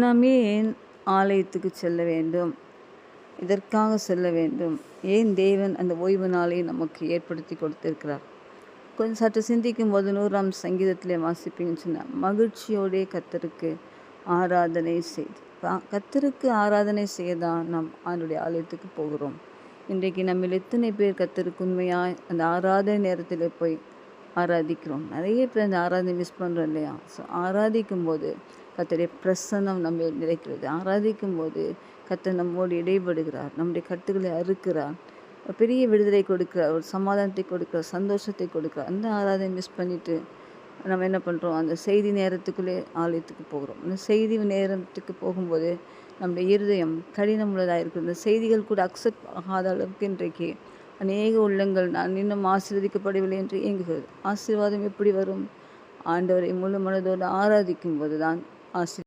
நாம் ஏன் ஆலயத்துக்கு செல்ல வேண்டும்? இதற்காக செல்ல வேண்டும். ஏன் தேவன் அந்த ஓய்வு நாளை நமக்கு ஏற்படுத்தி கொடுத்திருக்கிறார்? கொஞ்சம் சற்று சிந்திக்கும் போது 100ஆம் சங்கீதத்திலே வாசிப்பீங்கன்னு சொன்னால், மகிழ்ச்சியோடே கர்த்தருக்கு ஆராதனை செய்து. கர்த்தருக்கு ஆராதனை செய்ய தான் நாம் ஆண்டுடைய ஆலயத்துக்கு போகிறோம். இன்றைக்கு நம்மில் எத்தனை பேர் கர்த்தருக்கு உண்மையாய் அந்த ஆராதனை நேரத்தில் போய் ஆராதிக்கிறோம்? நிறைய பேர் அந்த ஆராதனை மிஸ் பண்ணுறோம் இல்லையா? ஸோ ஆராதிக்கும் போது கர்த்தருடைய பிரசன்னம் நம்ம நிலைக்கிறது. ஆராதிக்கும் போது கர்த்தர் நம்மோடு இடைபடுகிறார், நம்முடைய கட்டுகளை அறுக்கிறார், ஒரு பெரிய விடுதலை கொடுக்கிறார், ஒரு சமாதானத்தை கொடுக்கிறார், சந்தோஷத்தை கொடுக்கிறார். அந்த ஆராதனை மிஸ் பண்ணிவிட்டு நம்ம என்ன பண்ணுறோம்? அந்த செய்தி நேரத்துக்குள்ளே ஆலயத்துக்கு போகிறோம். அந்த செய்தி நேரத்துக்கு போகும்போது நம்முடைய இருதயம் கடினம் உள்ளதாக இருக்குது. இந்த செய்திகள் கூட அக்செப்ட் ஆகாத அளவுக்கு இன்றைக்கு அநேக உள்ளங்கள் நான் இன்னும் ஆசீர்வதிக்கப்படவில்லை என்று இயங்குகிறது. ஆசீர்வாதம் எப்படி வரும்? ஆண்டவரை முழு மனதோடு ஆராதிக்கும் போது தான் ஆசீர்வாதம்